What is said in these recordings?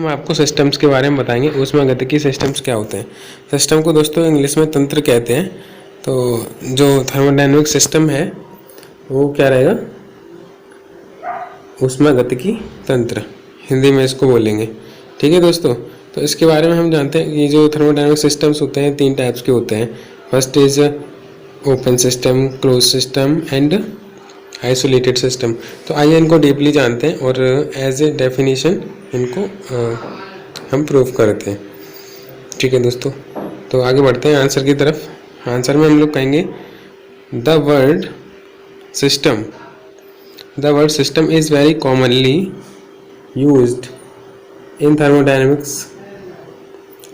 हम आपको सिस्टम्स के बारे में बताएंगे। ऊष्मागतिकी सिस्टम्स क्या होते हैं। सिस्टम को दोस्तों इंग्लिश में तंत्र कहते हैं। तो जो थर्मोडायनेमिक सिस्टम है वो क्या रहेगा, ऊष्मागतिकी तंत्र, हिंदी में इसको बोलेंगे। ठीक है दोस्तों, तो इसके बारे में हम जानते हैं। ये जो थर्मोडायनेमिक सिस्टम्स होते हैं 3 टाइप्स के होते हैं। First is open system, close system and isolated system. तो आइए इनको डीपली जानते हैं और एज ए डेफिनेशन इनको हम प्रूव करते हैं। ठीक है दोस्तों, तो आगे बढ़ते हैं आंसर की तरफ। आंसर में हम लोग कहेंगे the word system is very commonly used in thermodynamics.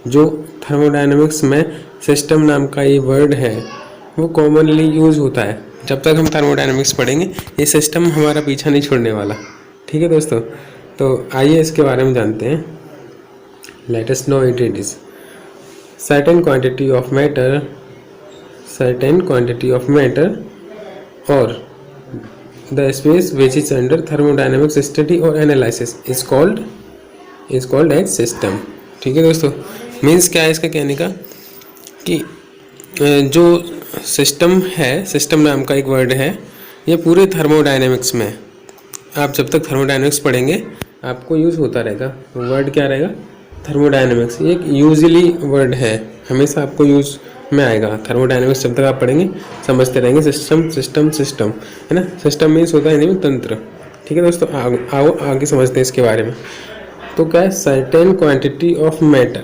जो थर्मोडायनेमिक्स में सिस्टम नाम का ये वर्ड है वो कॉमनली यूज होता है। जब तक हम थर्मोडायनेमिक्स पढ़ेंगे ये सिस्टम हमारा पीछा नहीं छोड़ने वाला। ठीक है दोस्तों, तो आइए इसके बारे में जानते हैं। Let us know it is certain quantity of matter और the space which is under thermodynamics study और analysis is called as system. ठीक है दोस्तों, मीन्स क्या है इसका कहने का कि जो सिस्टम है, सिस्टम नाम का एक वर्ड है, ये पूरे थर्मोडायनेमिक्स में, आप जब तक थर्मोडायनेमिक्स पढ़ेंगे आपको यूज़ होता रहेगा। वर्ड क्या रहेगा, थर्मोडायनेमिक्स। ये एक यूजली वर्ड है, हमेशा आपको यूज में आएगा। थर्मोडायनेमिक्स जब तक आप पढ़ेंगे समझते रहेंगे। सिस्टम है ना। सिस्टम मीन्स होता है हिंदी में तंत्र। ठीक है दोस्तों, आओ आगे समझते हैं इसके बारे में। तो क्या है, certain quantity of matter.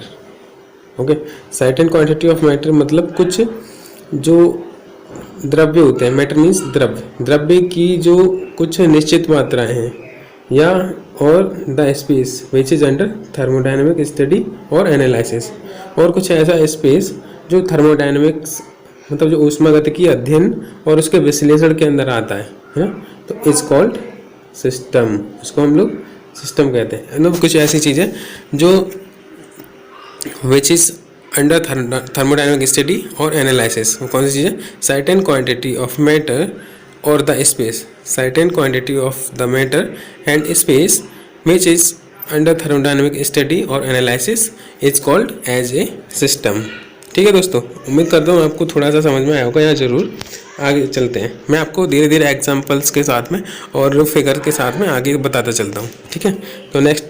Okay, certain quantity of matter मतलब कुछ जो द्रव्य होते हैं, मैटर मीन्स द्रव्य की जो कुछ निश्चित मात्राएं हैं, या और the space which is under thermodynamic study और एनालिसिस, और कुछ ऐसा स्पेस जो थर्मोडायनेमिक्स मतलब जो ऊष्मागतिकी अध्ययन और उसके विश्लेषण के अंदर आता है ना, तो इज कॉल्ड सिस्टम। इसको हम लोग सिस्टम कहते हैं। मतलब कुछ ऐसी चीज़ें जो which is under thermodynamic study और एनालिसिस। वो कौन सी चीज़ है, सर्टेन क्वांटिटी ऑफ मैटर और the space, certain quantity of the matter and space which is under thermodynamic study और analysis is called as a system. ठीक है दोस्तों, उम्मीद करता हूँ आपको थोड़ा सा समझ में आया होगा। या ज़रूर आगे चलते हैं, मैं आपको धीरे धीरे एग्जांपल्स के साथ में और फिगर के साथ में आगे बताता चलता हूँ। ठीक है, तो नेक्स्ट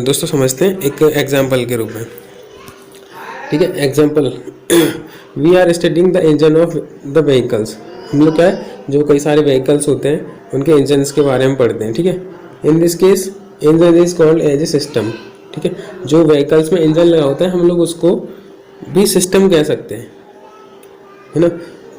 दोस्तों समझते हैं एक एग्जाम्पल के रूप में। ठीक है, example, we are studying the engine of the vehicles. हम लोग क्या है, जो कई सारे व्हीकल्स होते हैं उनके इंजन्स के बारे में पढ़ते हैं। ठीक है, in this case engine is called as a system. ठीक है, जो व्हीकल्स में इंजन लगा होता है हम लोग उसको भी सिस्टम कह सकते हैं, है ना।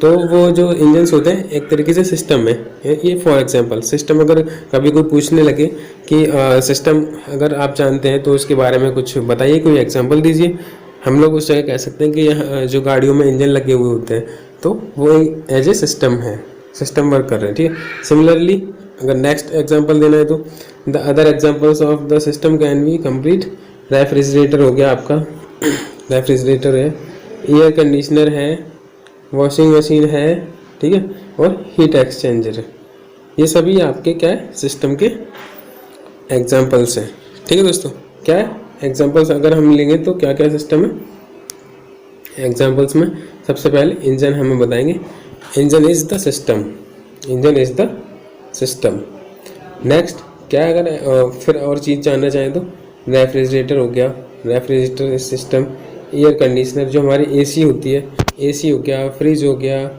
तो वो जो इंजन्स होते हैं एक तरीके से सिस्टम में ये फॉर एग्जांपल सिस्टम। अगर कभी कोई पूछने लगे कि सिस्टम अगर आप जानते हैं तो उसके बारे में कुछ बताइए, कोई एग्जांपल दीजिए, हम लोग उस जगह कह सकते हैं कि यहाँ जो गाड़ियों में इंजन लगे हुए होते हैं तो वो एज ए सिस्टम है, सिस्टम वर्क कर रहे हैं। ठीक है, सिमिलरली अगर नेक्स्ट एग्जांपल देना है तो the other examples of the system can be complete. Refrigerator हो गया आपका, रेफ्रिजरेटर है, एयर कंडीशनर है, वॉशिंग मशीन है, ठीक है, और हीट एक्सचेंजर है। ये सभी आपके क्या है, सिस्टम के एग्जांपल्स हैं। ठीक है दोस्तों, क्या है एग्जांपल्स अगर हम लेंगे तो क्या क्या सिस्टम है एग्जांपल्स में। सबसे पहले इंजन हमें बताएंगे, engine is the system, engine is the system. Next क्या है, अगर फिर और चीज़ जानना चाहें तो रेफ्रिजरेटर हो गया, रेफ्रिजरेटर सिस्टम। एयर कंडीशनर जो हमारी एसी होती है, एसी हो गया, फ्रिज हो गया,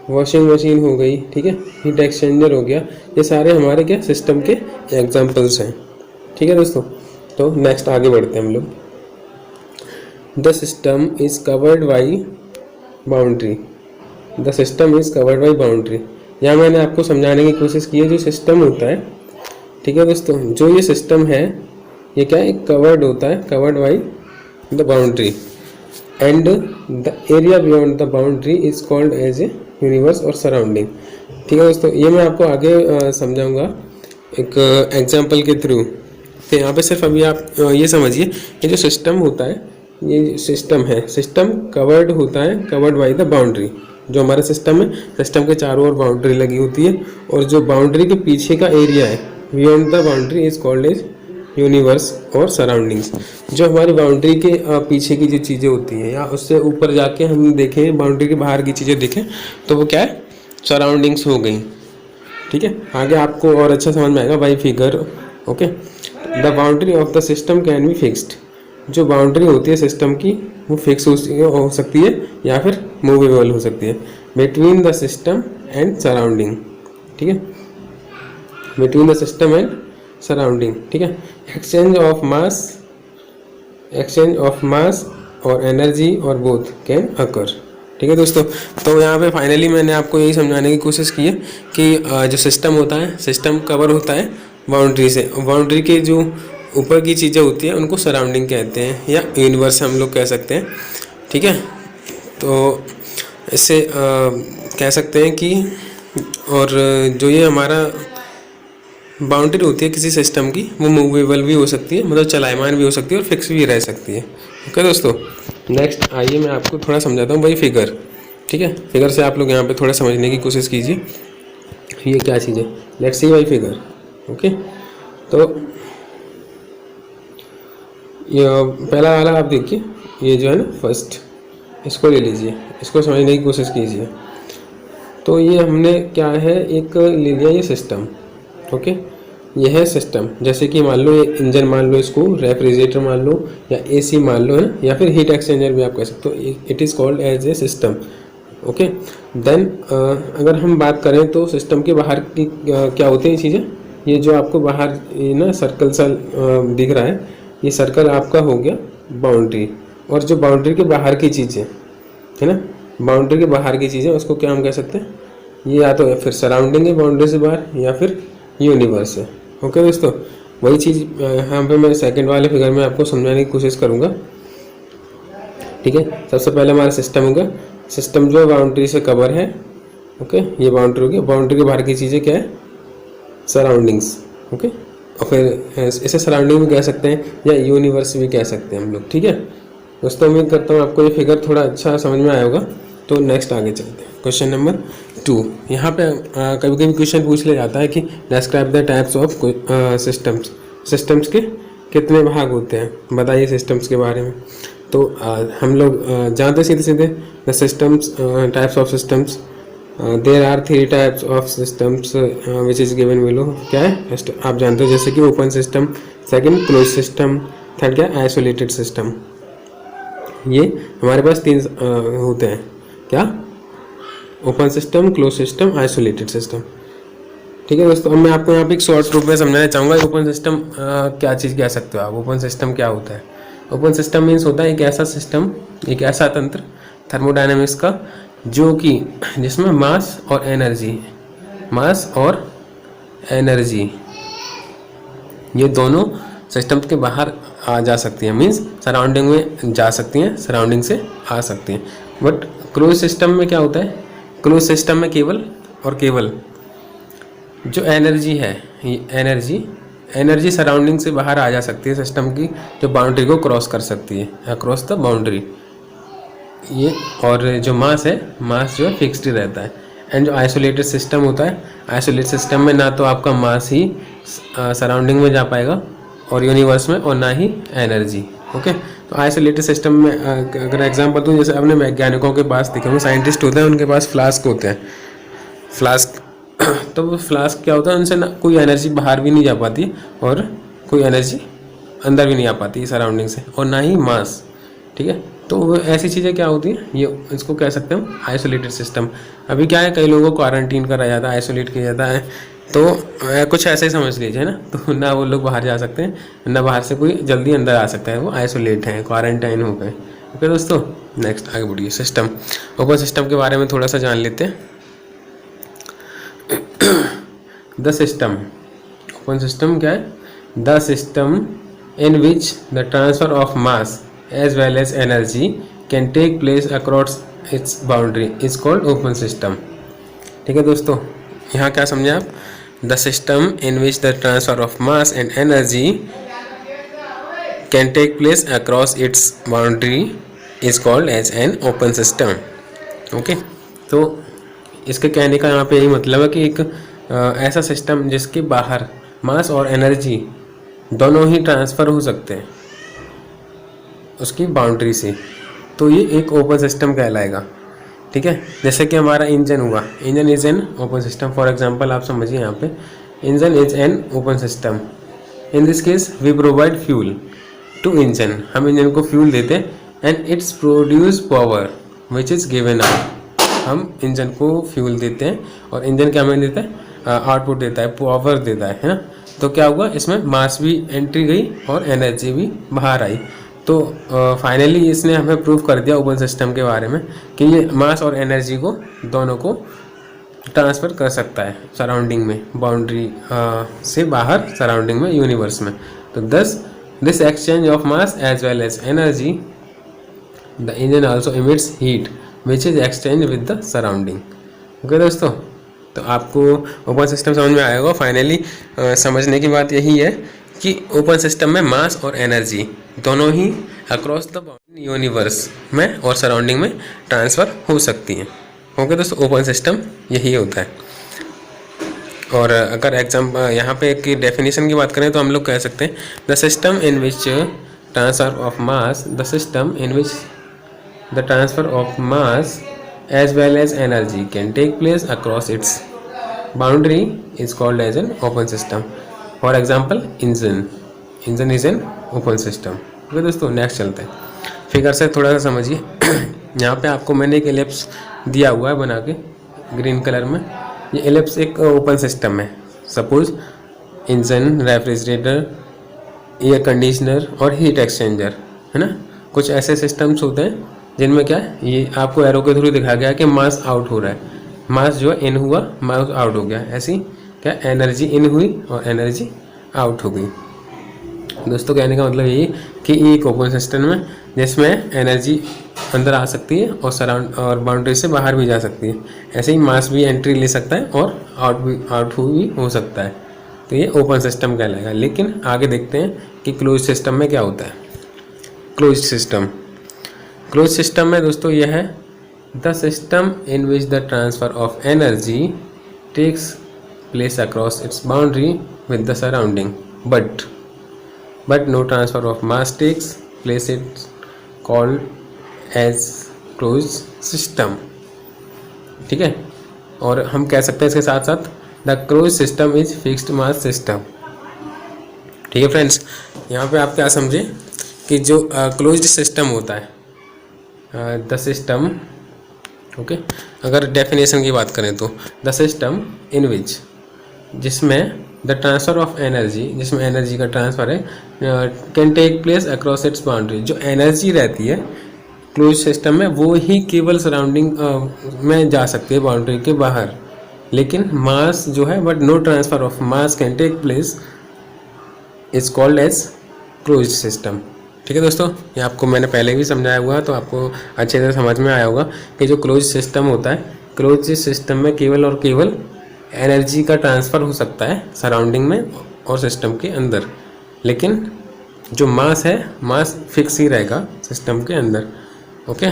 वॉशिंग मशीन हो गई, ठीक है, हीट एक्सचेंजर हो गया। ये सारे हमारे क्या सिस्टम के एग्जांपल्स हैं। ठीक है दोस्तों, तो नेक्स्ट आगे बढ़ते हैं हम लोग। The system is covered by boundary, the system is covered by boundary. यहाँ मैंने आपको समझाने की कोशिश की है जो सिस्टम होता है। ठीक है दोस्तों, जो ये सिस्टम है ये क्या है, कवर्ड होता है, covered by the boundary and the area beyond the boundary is called as a universe और सराउंडिंग। ठीक है दोस्तों, ये मैं आपको आगे समझाऊंगा एक एग्जांपल के थ्रू। तो यहाँ पे सिर्फ अभी आप ये समझिए कि जो सिस्टम होता है ये सिस्टम है, सिस्टम कवर्ड होता है, कवर्ड बाय द बाउंड्री। जो हमारा सिस्टम है, सिस्टम के चारों ओर बाउंड्री लगी होती है और जो बाउंड्री के पीछे का एरिया है beyond the boundary is called as universe और सराउंडिंग्स। जो हमारी बाउंड्री के पीछे की जो चीज़ें होती हैं या उससे ऊपर जाके हम देखें, बाउंड्री के बाहर की चीज़ें देखें, तो वो क्या है, सराउंडिंग्स हो गई। ठीक है, आगे आपको और अच्छा समझ में आएगा by figure. Okay, the boundary of the system can be fixed. जो बाउंड्री होती है सिस्टम की वो फिक्स हो सकती है या फिर मूवेबल हो सकती है between the system and surrounding. ठीक है, between the system and surrounding. ठीक है, एक्सचेंज ऑफ मास और एनर्जी और बोथ कैन अकर। ठीक है दोस्तों, तो यहाँ पे फाइनली मैंने आपको यही समझाने की कोशिश की है कि जो सिस्टम होता है, सिस्टम कवर होता है बाउंड्री से। बाउंड्री के जो ऊपर की चीज़ें होती हैं उनको सराउंडिंग कहते हैं या यूनिवर्स हम लोग कह सकते हैं। ठीक है, तो इससे कह सकते हैं कि और जो ये हमारा बाउंड्री होती है किसी सिस्टम की, वो मूवेबल भी हो सकती है, मतलब चलायमान भी हो सकती है और फिक्स भी रह सकती है। ओके दोस्तों, नेक्स्ट आइए मैं आपको थोड़ा समझाता हूँ भाई फिगर। ठीक है, फिगर से आप लोग यहाँ पे थोड़ा समझने की कोशिश कीजिए ये क्या चीज़ है। लेट्स सी भाई फिगर। ओके, तो ये पहला वाला आप देखिए, ये जो है ना फर्स्ट, इसको ले लीजिए, इसको समझने की कोशिश कीजिए। तो ये हमने क्या है, एक ले लिया ये सिस्टम। ओके, ये है सिस्टम। जैसे कि मान लो ये इंजन मान लो, इसको रेफ्रिजरेटर मान लो या एसी मान लो, है ना, या फिर हीट एक्सचेंजर भी आप कह सकते हो। It is called as a system. Okay, then अगर हम बात करें तो सिस्टम के बाहर की क्या होती हैं चीज़ें। ये जो आपको बाहर ये ना सर्कल सा दिख रहा है, ये सर्कल आपका हो गया बाउंड्री। और जो बाउंड्री के बाहर की चीज़ें है ना, बाउंड्री के बाहर की चीज़ें, उसको क्या हम कह सकते हैं, ये या तो फिर सराउंडिंग है बाउंड्री से बाहर या फिर यूनिवर्स है। ओके दोस्तों, वही चीज़ यहाँ पे मैं सेकंड वाले फिगर में आपको समझाने की कोशिश करूँगा। ठीक है, सबसे पहले हमारा सिस्टम होगा। सिस्टम जो बाउंड्री से कवर है। ओके, ये बाउंड्री होगी। बाउंड्री के बाहर की चीज़ें क्या है, सराउंडिंग्स। ओके, और फिर इसे सराउंडिंग भी कह सकते हैं या यूनिवर्स भी कह सकते हैं हम लोग। ठीक है दोस्तों, उम्मीद करता हूँ आपको ये फिगर थोड़ा अच्छा समझ में आया होगा। तो नेक्स्ट आगे चलते हैं, क्वेश्चन नंबर 2। यहाँ पे कभी कभी क्वेश्चन पूछ लिया जाता है कि describe the types of systems. Systems के कितने भाग होते हैं, बताइए सिस्टम्स के बारे में। तो हम लोग जानते सीधे सीधे the systems, types of systems. There are 3 types of systems which is given below. क्या है, फर्स्ट आप जानते हो जैसे कि open system, second close system, third क्या आइसोलेटेड सिस्टम। ये हमारे पास 3 होते हैं। क्या, open system, close system, isolated system. ठीक है दोस्तों, अब मैं आपको यहाँ पे एक शॉर्ट रूप में समझाना चाहूँगा। ओपन सिस्टम क्या चीज़ कह सकते हो आप। ओपन सिस्टम क्या होता है, ओपन सिस्टम मीन्स होता है एक ऐसा सिस्टम, एक ऐसा तंत्र थर्मोडायनेमिक्स का जो कि जिसमें मास और एनर्जी ये दोनों सिस्टम के बाहर आ जा सकती हैं, मीन्स सराउंडिंग में जा सकती हैं, सराउंडिंग से आ सकती हैं। बट क्लोज सिस्टम में क्या होता है, क्लोज सिस्टम में केवल और केवल जो एनर्जी है, ये एनर्जी सराउंडिंग से बाहर आ जा सकती है, सिस्टम की जो बाउंड्री को क्रॉस कर सकती है, अक्रॉस द बाउंड्री ये। और जो मास है, मास जो है फिक्स्ड रहता है। एंड जो आइसोलेटेड सिस्टम होता है, आइसोलेटेड सिस्टम में ना तो आपका मास ही सराउंडिंग में जा पाएगा और यूनिवर्स में, और ना ही एनर्जी। ओके, तो आइसोलेटेड सिस्टम में अगर एग्जांपल दूँ, जैसे अपने वैज्ञानिकों के पास देखे होंगे, साइंटिस्ट होते हैं, उनके पास फ्लास्क होते हैं, फ्लास्क तो वो फ्लास्क क्या होता है, उनसे ना कोई एनर्जी बाहर भी नहीं जा पाती और कोई एनर्जी अंदर भी नहीं आ पाती सराउंडिंग से, और ना ही मास। ठीक है, तो वो ऐसी चीज़ें क्या होती हैं, ये इसको कह सकते हैं आइसोलेटेड सिस्टम। अभी क्या है, कई लोगों को क्वारंटीन करा जाता है, आइसोलेट किया जाता है, तो कुछ ऐसे ही समझ लीजिए ना। तो ना वो लोग बाहर जा सकते हैं, ना बाहर से कोई जल्दी अंदर आ सकता है, वो आइसोलेट हैं, क्वारंटाइन हो गए। ओके दोस्तों, नेक्स्ट आगे बढ़िए। सिस्टम, ओपन सिस्टम के बारे में थोड़ा सा जान लेते हैं। द सिस्टम, ओपन सिस्टम क्या है, the system in which the transfer of mass as well as energy can take place across its boundary is called open system। ठीक है दोस्तों, यहाँ क्या समझे आप, the system in which the transfer of mass and energy can take place across its boundary is called as an open system. Okay, तो इसके कहने का यहाँ पे यही मतलब है कि एक ऐसा सिस्टम जिसके बाहर मास और एनर्जी दोनों ही ट्रांसफ़र हो सकते हैं उसकी बाउंड्री से, तो ये एक ओपन सिस्टम कहलाएगा। ठीक है, जैसे कि हमारा इंजन हुआ, engine is an open system. For example आप समझिए यहाँ पे, engine is an open system. In this case we provide fuel to engine, हम इंजन को फ्यूल देते हैं, and its produce power which is given out. हम इंजन को फ्यूल देते हैं और इंजन क्या हमें देता है, आउटपुट देता है, पावर देता है ना। तो क्या हुआ, इसमें मास भी एंट्री गई और एनर्जी भी बाहर आई। तो फाइनली इसने हमें प्रूव कर दिया ओपन सिस्टम के बारे में कि ये मास और एनर्जी को दोनों को ट्रांसफ़र कर सकता है सराउंडिंग में, बाउंड्री से बाहर सराउंडिंग में, यूनिवर्स में। तो thus this exchange of mass as well as energy, the engine also emits heat which is exchange with the surrounding. Okay दोस्तों, तो आपको ओपन सिस्टम समझ में आएगा। फाइनली समझने की बात यही है कि ओपन सिस्टम में मास और एनर्जी दोनों ही अक्रॉस द यूनिवर्स में और सराउंडिंग में ट्रांसफ़र हो सकती हैं। ओके दोस्तों, ओपन सिस्टम यही होता है। और अगर यहाँ पे एक डेफिनेशन की बात करें तो हम लोग कह सकते हैं the system in which transfer of mass, the system in which the transfer of mass as well as energy can take place across its boundary is called as an open system. For example, engine is an open system. Okay दोस्तों, next चलते हैं, figure से थोड़ा सा समझिए। यहाँ पे आपको मैंने एक एलिप्स दिया हुआ है बना के ग्रीन कलर में। ये एलिप्स एक ओपन सिस्टम है। Suppose engine, refrigerator, air conditioner और हीट एक्सचेंजर, है ना। कुछ ऐसे सिस्टम्स होते हैं जिनमें क्या है, ये आपको एरो के थ्रू दिखाया गया कि मास आउट हो रहा है, मास जो है इन हुआ, मास आउट हो गया। ऐसी क्या एनर्जी इन हुई और एनर्जी आउट हो गई। दोस्तों कहने का मतलब यही कि एक ओपन सिस्टम में जिसमें एनर्जी अंदर आ सकती है और सराउंड और बाउंड्री से बाहर भी जा सकती है। ऐसे ही मास भी एंट्री ले सकता है और आउट भी हो सकता है। तो ये ओपन सिस्टम कहलाएगा। लेकिन आगे देखते हैं कि क्लोज सिस्टम में क्या होता है। क्लोज सिस्टम में दोस्तों यह है the system in which the transfer of energy takes place across its boundary with the surrounding but no transfer of mass takes place, it's called as close system. ठीक है, और हम कह सकते हैं इसके साथ साथ the close system is fixed mass system. ठीक है फ्रेंड्स, यहाँ पे आप क्या समझे कि जो क्लोज्ड सिस्टम होता है, द सिस्टम, ओके, अगर डेफिनेशन की बात करें तो द सिस्टम इन विच, जिसमें द ट्रांसफ़र ऑफ एनर्जी, जिसमें एनर्जी का ट्रांसफ़र है, can take place across its boundary. जो एनर्जी रहती है क्लोज सिस्टम में वो ही केवल सराउंडिंग में जा सकती है, बाउंड्री के बाहर। लेकिन मास जो है, but no transfer of mass can take place, is called as close system. ठीक है दोस्तों, ये आपको मैंने पहले भी समझाया हुआ, तो आपको अच्छे से समझ में आया होगा कि जो क्लोज सिस्टम होता है, क्लोज सिस्टम में केवल और केवल एनर्जी का ट्रांसफ़र हो सकता है सराउंडिंग में और सिस्टम के अंदर। लेकिन जो मास है, मास फिक्स ही रहेगा सिस्टम के अंदर। ओके,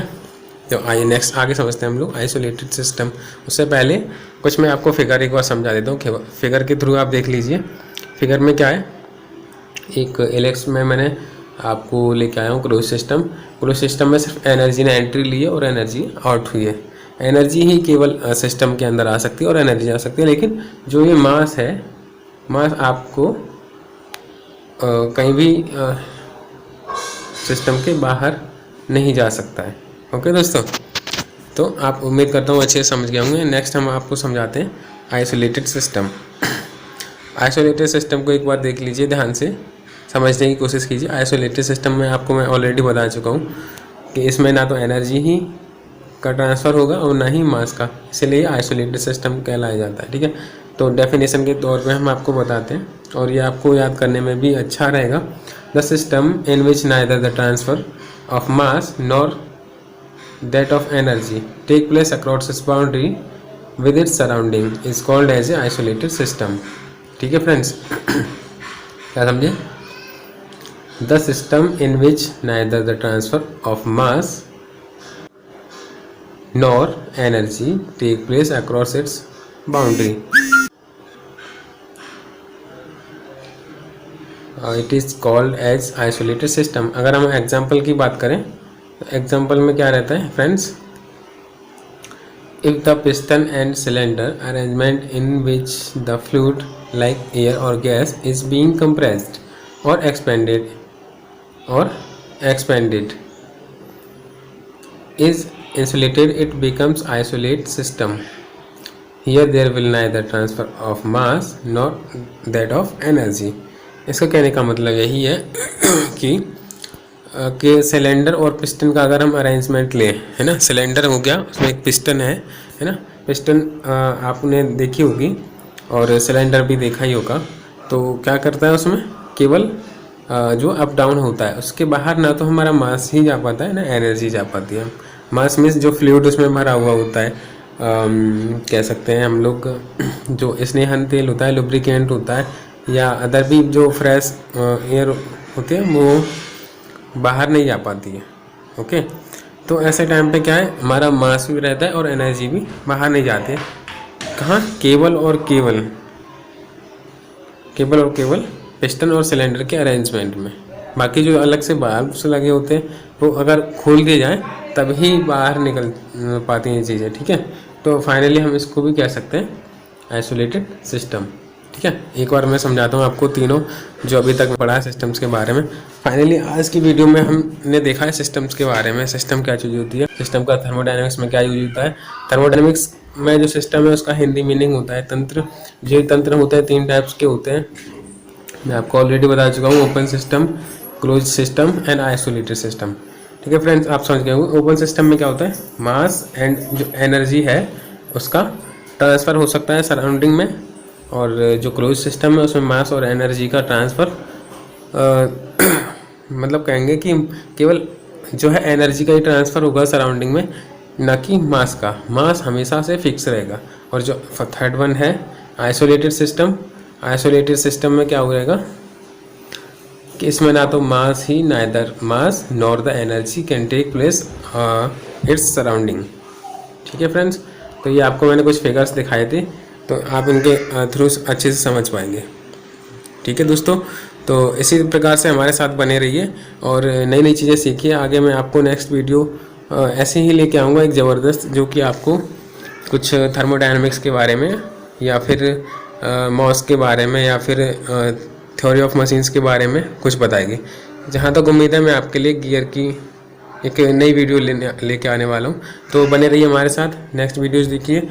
तो आइए नेक्स्ट आगे समझते हैं हम लोग आइसोलेटेड सिस्टम। उससे पहले कुछ मैं आपको फिगर एक बार समझा देता हूँ। फिगर के थ्रू आप देख लीजिए। फिगर में क्या है, एक एलेक्स में मैंने आपको लेके आया हूँ क्लोज सिस्टम। क्लोज सिस्टम में सिर्फ एनर्जी ने एंट्री ली है और एनर्जी आउट हुई है। एनर्जी ही केवल सिस्टम के अंदर आ सकती है और एनर्जी आ सकती है। लेकिन जो ये मास है, मास आपको कहीं भी सिस्टम के बाहर नहीं जा सकता है। ओके दोस्तों, तो आप उम्मीद करता हूँ अच्छे से समझ गए होंगे। नेक्स्ट हम आपको समझाते हैं आइसोलेटेड सिस्टम। आइसोलेटेड सिस्टम को एक बार देख लीजिए, ध्यान से समझने की कोशिश कीजिए। आइसोलेटेड सिस्टम में आपको मैं ऑलरेडी बता चुका हूँ कि इसमें ना तो एनर्जी ही का ट्रांसफ़र होगा और ना ही मास का, इसलिए आइसोलेटेड सिस्टम कहलाया जाता है। ठीक है, तो डेफिनेशन के तौर पे हम आपको बताते हैं और ये आपको याद करने में भी अच्छा रहेगा। The system in which neither the transfer of mass nor that of energy take place across its boundary with its surrounding is called as a isolated system. ठीक है फ्रेंड्स, क्या समझे? The system in which neither the transfer of mass nor energy take place across its boundary it is called as isolated system. अगर हम example की बात करें तो एग्जाम्पल में क्या रहता है friends, if the piston and cylinder arrangement in which the fluid like air or gas is being compressed or expanded is insulated, it becomes isolate system. Here there will neither transfer of mass nor that of energy. इसका कहने का मतलब यही है कि cylinder और piston का अगर हम अरेंजमेंट लें, है ना, सिलेंडर हो गया, उसमें एक पिस्टन है ना, पिस्टन आपने देखी होगी और सिलेंडर भी देखा ही होगा। तो क्या करता है उसमें केवल जो अप डाउन होता है, उसके बाहर ना तो हमारा मास ही जा पाता है ना एनर्जी जा पाती है। मास मीन्स जो फ्लूइड उसमें भरा हुआ होता है, कह सकते हैं हम लोग जो स्नेहन तेल होता है, लुब्रिकेंट होता है, या अदर भी जो फ्रेश एयर होती है वो बाहर नहीं जा पाती है। ओके, तो ऐसे टाइम पे क्या है, हमारा मास भी रहता है और एनर्जी भी बाहर नहीं जाती है। कहाँ, केवल और केवल पिस्टन और सिलेंडर के अरेंजमेंट में। बाकी जो अलग से वाल्व्स लगे होते हैं वो अगर खोल दिए जाएँ तभी बाहर निकल पाती हैं ये चीज़ें। ठीक है, तो फाइनली हम इसको भी कह सकते हैं आइसोलेटेड सिस्टम। ठीक है, एक बार मैं समझाता हूँ आपको तीनों जो अभी तक पढ़ा है सिस्टम्स के बारे में। फाइनली आज की वीडियो में हमने देखा है सिस्टम्स के बारे में, सिस्टम क्या चीज़ होती है, सिस्टम का थर्मोडायनेमिक्स में क्या यूज होता है। थर्मोडायनेमिक्स में जो सिस्टम है उसका हिंदी मीनिंग होता है तंत्र। जो तंत्र होते हैं 3 टाइप्स के होते हैं, मैं आपको ऑलरेडी बता चुका हूँ, open system, close system and isolated system. ठीक है फ्रेंड्स, आप समझ गए होंगे। ओपन सिस्टम में क्या होता है, मास एंड जो एनर्जी है उसका ट्रांसफ़र हो सकता है सराउंडिंग में, और जो क्लोज सिस्टम है उसमें मास और एनर्जी का ट्रांसफ़र मतलब कहेंगे कि केवल जो है एनर्जी का ही ट्रांसफ़र होगा सराउंडिंग में, ना कि मास का। मास हमेशा से फिक्स रहेगा। और जो थर्ड वन है आइसोलेटेड सिस्टम, आइसोलेटेड सिस्टम में क्या हो जाएगा कि इसमें ना तो मास ही, neither mass nor the energy can take place its surrounding. ठीक है फ्रेंड्स, तो ये आपको मैंने कुछ फिगर्स दिखाए थे, तो आप इनके थ्रू अच्छे से समझ पाएंगे। ठीक है दोस्तों, तो इसी प्रकार से हमारे साथ बने रहिए और नई नई चीज़ें सीखिए। आगे मैं आपको नेक्स्ट वीडियो ऐसे ही लेके आऊँगा एक ज़बरदस्त, जो कि आपको कुछ थर्मोडायनामिक्स के बारे में या फिर मॉस के बारे में या फिर थ्योरी ऑफ मशीन्स के बारे में कुछ बताएगी। जहाँ तक उम्मीद है मैं आपके लिए गियर की एक नई वीडियो लेके आने वाला हूँ, तो बने रहिए हमारे साथ। नेक्स्ट वीडियोज़ देखिए।